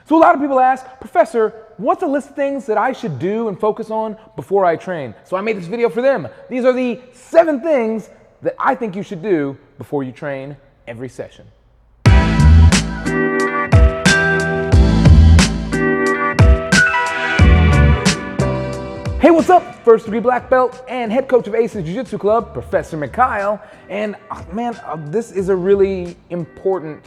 So a lot of people ask, Professor, what's a list of things that I should do and focus on before I train? So I made this video for them. These are the 7 things that I think you should do before you train every session. Hey, what's up? First degree black belt and head coach of Aces Jiu Jitsu Club, Professor Mikhail. And this is a really important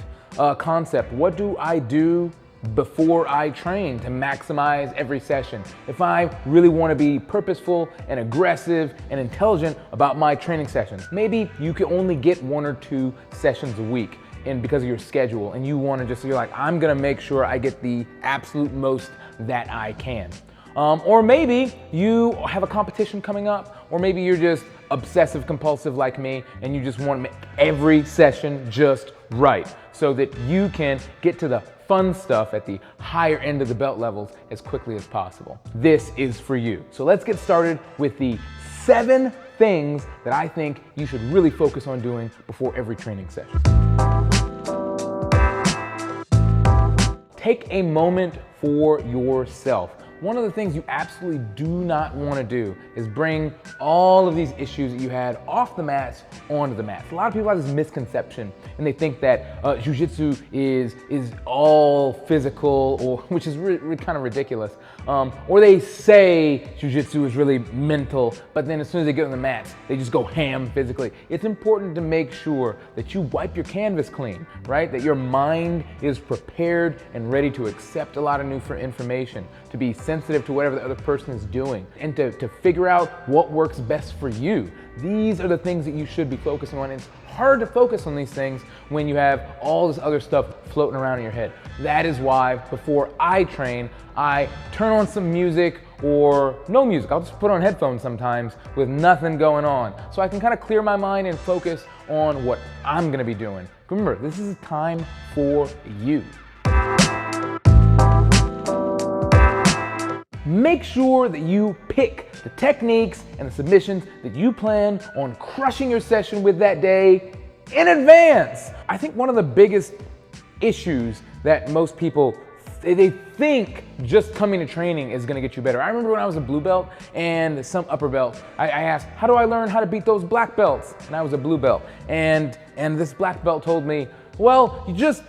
concept. What do I do before I train to maximize every session? If I really want to be purposeful and aggressive and intelligent about my training sessions, maybe you can only get 1 or 2 sessions a week and because of your schedule, and you want to you're like, I'm gonna make sure I get the absolute most that I can. Or maybe you have a competition coming up, or maybe you're just obsessive compulsive like me and you just want to make every session just right so that you can get to the fun stuff at the higher end of the belt levels as quickly as possible. This is for you. So let's get started with the 7 things that I think you should really focus on doing before every training session. Take a moment for yourself. One of the things you absolutely do not want to do is bring all of these issues that you had off the mats onto the mats. A lot of people have this misconception and they think that jiu-jitsu is all physical, or which is kind of ridiculous. Or they say jiu-jitsu is really mental, but then as soon as they get on the mats, they just go ham physically. It's important to make sure that you wipe your canvas clean, right? That your mind is prepared and ready to accept a lot of new information, to be sensitive to whatever the other person is doing, and to figure out what works best for you. These are the things that you should be focusing on. It's hard to focus on these things when you have all this other stuff floating around in your head. That is why before I train, I turn on some music or no music. I'll just put on headphones sometimes with nothing going on, so I can kind of clear my mind and focus on what I'm gonna be doing. Remember, this is a time for you. Make sure that you pick the techniques and the submissions that you plan on crushing your session with that day in advance. I think one of the biggest issues that most people, they think just coming to training is gonna get you better. I remember when I was a blue belt and some upper belt, I asked, how do I learn how to beat those black belts? And I was a blue belt. And this black belt told me, well, you just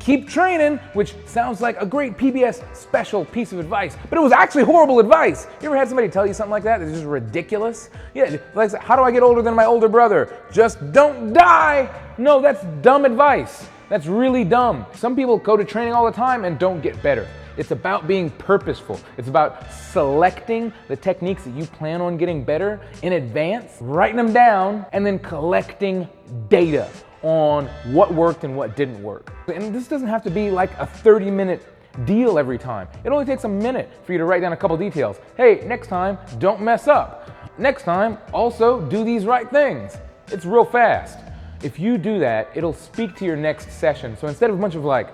keep training, which sounds like a great PBS special piece of advice, but it was actually horrible advice. You ever had somebody tell you something like that? It's just ridiculous. Yeah, like, how do I get older than my older brother? Just don't die. No, that's dumb advice. That's really dumb. Some people go to training all the time and don't get better. It's about being purposeful. It's about selecting the techniques that you plan on getting better in advance, writing them down, and then collecting data on what worked and what didn't work. And this doesn't have to be like a 30-minute deal every time. It only takes a minute for you to write down a couple details. Hey, next time, don't mess up. Next time, also do these right things. It's real fast. If you do that, it'll speak to your next session. So instead of a bunch of like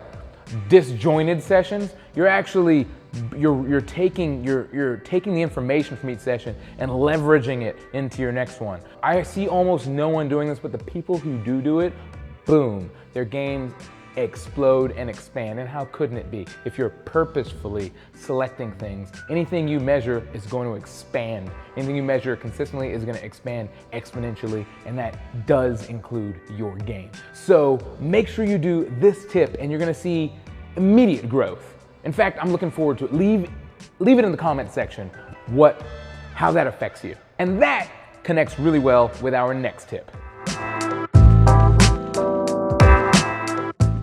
disjointed sessions, you're actually you're taking the information from each session and leveraging it into your next one. I see almost no one doing this, but the people who do it, boom, their games explode and expand. And how couldn't it be? If you're purposefully selecting things, anything you measure is going to expand. Anything you measure consistently is going to expand exponentially, and that does include your game. So make sure you do this tip and you're going to see immediate growth. In fact, I'm looking forward to it. Leave it in the comment section how that affects you. And that connects really well with our next tip.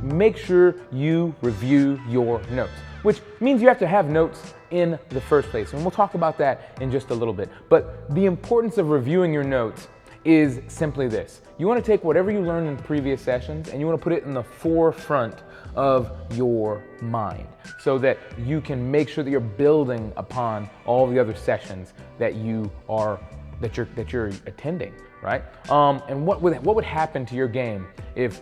Make sure you review your notes, which means you have to have notes in the first place. And we'll talk about that in just a little bit. But the importance of reviewing your notes is simply this. You want to take whatever you learned in previous sessions and you want to put it in the forefront of your mind so that you can make sure that you're building upon all the other sessions that you're attending, right? And what would happen to your game if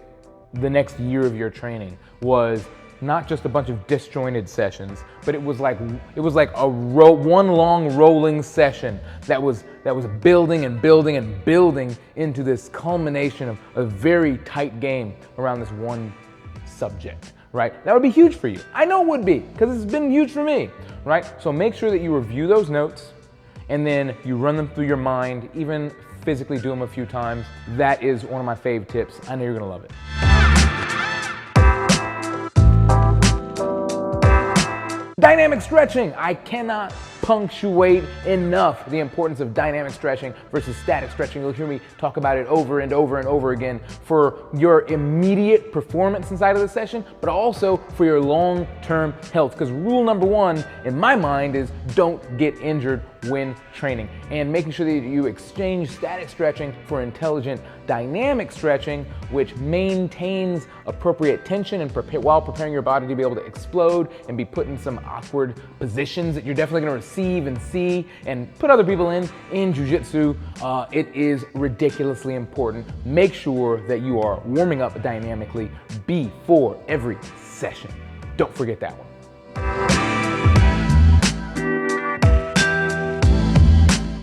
the next year of your training was not just a bunch of disjointed sessions, but it was like one long rolling session that was building and building and building into this culmination of a very tight game around this one subject, right? That would be huge for you. I know it would be, because it's been huge for me, right? So make sure that you review those notes and then you run them through your mind, even physically do them a few times. That is one of my fave tips. I know you're gonna love it. Dynamic stretching. I cannot punctuate enough the importance of dynamic stretching versus static stretching. You'll hear me talk about it over and over and over again for your immediate performance inside of the session, but also for your long-term health. Because rule number one in my mind is don't get injured when training, and making sure that you exchange static stretching for intelligent dynamic stretching, which maintains appropriate tension and while preparing your body to be able to explode and be put in some awkward positions that you're definitely going to receive and see and put other people in jiu-jitsu. It is ridiculously important. Make sure that you are warming up dynamically before every session. Don't forget that one.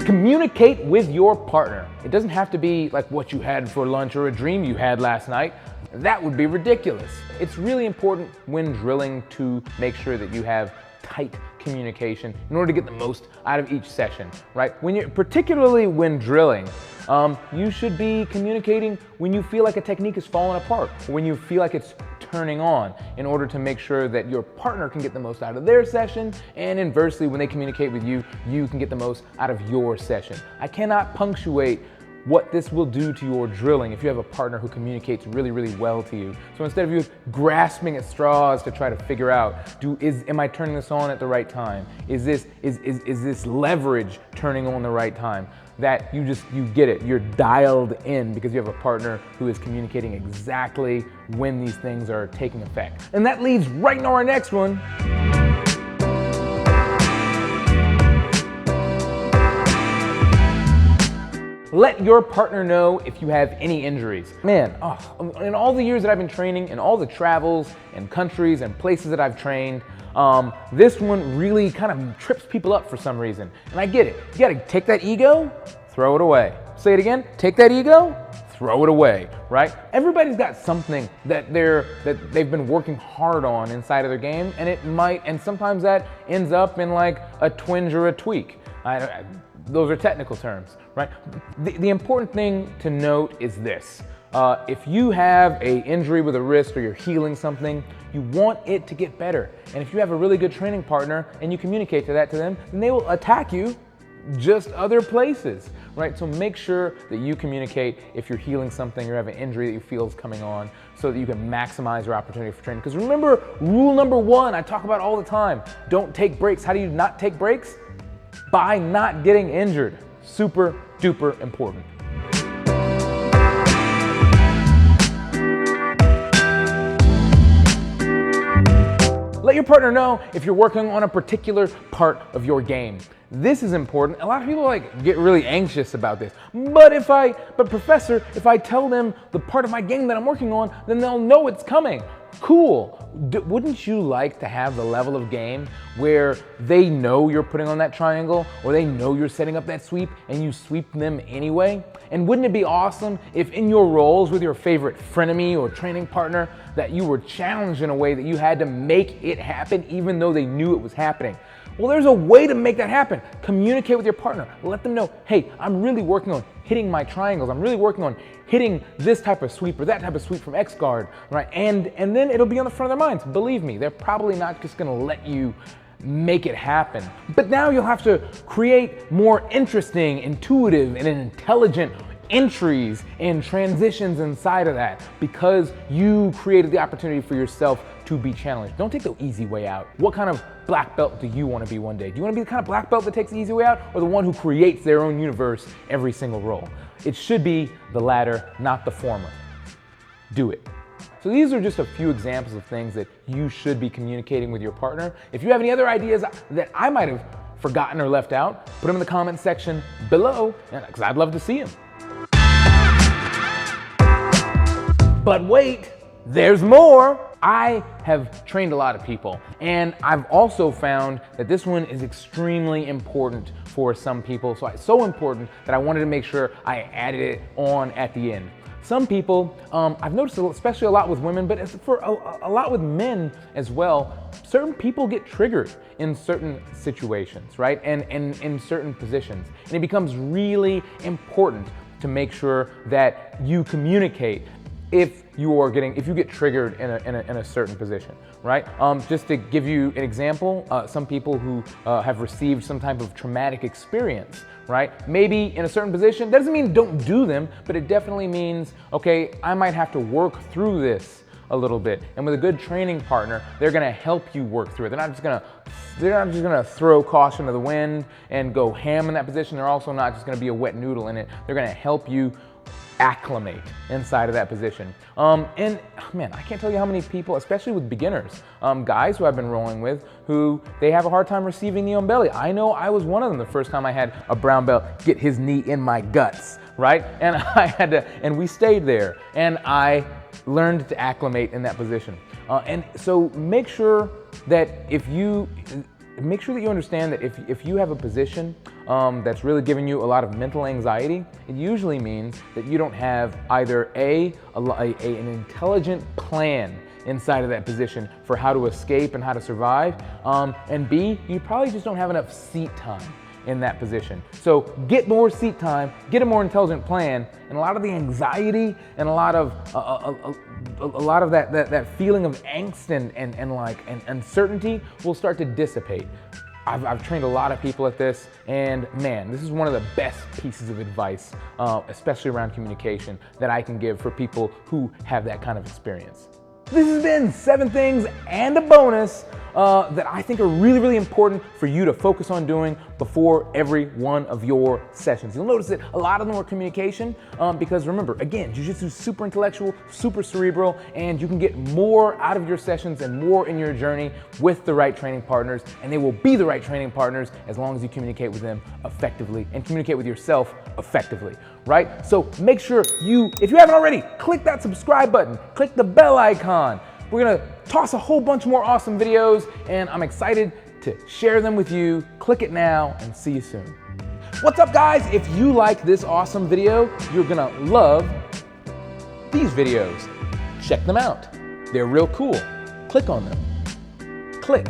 Communicate with your partner. It doesn't have to be like what you had for lunch or a dream you had last night. That would be ridiculous. It's really important when drilling to make sure that you have tight communication in order to get the most out of each session, right? Particularly when drilling, you should be communicating when you feel like a technique is falling apart, or when you feel like it's turning on, in order to make sure that your partner can get the most out of their session, and inversely, when they communicate with you, you can get the most out of your session. I cannot punctuate what this will do to your drilling if you have a partner who communicates really, really well to you. So instead of you grasping at straws to try to figure out, am I turning this on at the right time? Is this leverage turning on the right time? That you get it, you're dialed in because you have a partner who is communicating exactly when these things are taking effect. And that leads right into our next one. Let your partner know if you have any injuries. Man, in all the years that I've been training, in all the travels and countries and places that I've trained, this one really kind of trips people up for some reason. And I get it. You gotta take that ego, throw it away. Say it again, take that ego, throw it away, right? Everybody's got something that they've been working hard on inside of their game, and sometimes that ends up in like a twinge or a tweak. Those are technical terms, right? The important thing to note is this. If you have an injury with a wrist or you're healing something, you want it to get better. And if you have a really good training partner and you communicate that to them, then they will attack you just other places, right? So make sure that you communicate if you're healing something or have an injury that you feel is coming on, so that you can maximize your opportunity for training. Because remember, rule number one, I talk about all the time, don't take breaks. How do you not take breaks? By not getting injured. Super duper important. Let your partner know if you're working on a particular part of your game. This is important. A lot of people get really anxious about this. But professor, if I tell them the part of my game that I'm working on, then they'll know it's coming. Cool. Wouldn't you like to have the level of game where they know you're putting on that triangle, or they know you're setting up that sweep and you sweep them anyway? And wouldn't it be awesome if in your roles with your favorite frenemy or training partner that you were challenged in a way that you had to make it happen even though they knew it was happening? Well, there's a way to make that happen. Communicate with your partner. Let them know, hey, I'm really working on hitting my triangles. I'm really working on hitting this type of sweep or that type of sweep from X guard, right? And then it'll be on the front of their minds. Believe me, they're probably not just gonna let you make it happen. But now you'll have to create more interesting, intuitive, and intelligent entries and transitions inside of that, because you created the opportunity for yourself to be challenged. Don't take the easy way out. What kind of black belt do you want to be one day? Do you want to be the kind of black belt that takes the easy way out, or the one who creates their own universe every single roll? It should be the latter, not the former. Do it. So these are just a few examples of things that you should be communicating with your partner. If you have any other ideas that I might have forgotten or left out, put them in the comments section below, because I'd love to see them. But wait, there's more. I have trained a lot of people, and I've also found that this one is extremely important for some people. So important that I wanted to make sure I added it on at the end. Some people, I've noticed, especially a lot with women, but for a lot with men as well, certain people get triggered in certain situations, right? And in certain positions. And it becomes really important to make sure that you communicate if you get triggered in a certain position, right? Just to give you an example, some people who have received some type of traumatic experience, right? Maybe in a certain position, that doesn't mean don't do them, but it definitely means, okay, I might have to work through this a little bit. And with a good training partner, they're gonna help you work through it. They're not just gonna throw caution to the wind and go ham in that position. They're also not just gonna be a wet noodle in it. They're gonna help you acclimate inside of that position. And man, I can't tell you how many people, especially with beginners, guys who I've been rolling with, who they have a hard time receiving knee on belly. I know I was one of them the first time I had a brown belt get his knee in my guts, right? And and we stayed there, and I learned to acclimate in that position. And so make sure that you understand that if you have a position that's really giving you a lot of mental anxiety, it usually means that you don't have either an intelligent plan inside of that position for how to escape and how to survive, and B, you probably just don't have enough seat time in that position. So get more seat time, get a more intelligent plan, and a lot of the anxiety and a lot of that feeling of angst and uncertainty will start to dissipate. I've trained a lot of people at this, and man, this is one of the best pieces of advice, especially around communication, that I can give for people who have that kind of experience. This has been 7 things and a bonus that I think are really, really important for you to focus on doing before every one of your sessions. You'll notice that a lot of them are communication because remember, again, Jiu-Jitsu is super intellectual, super cerebral, and you can get more out of your sessions and more in your journey with the right training partners, and they will be the right training partners as long as you communicate with them effectively and communicate with yourself effectively, right? So make sure if you haven't already, click that subscribe button, click the bell icon. We're gonna toss a whole bunch more awesome videos, and I'm excited to share them with you. Click it now and see you soon. What's up, guys? If you like this awesome video, you're gonna love these videos. Check them out. They're real cool. Click on them. Click.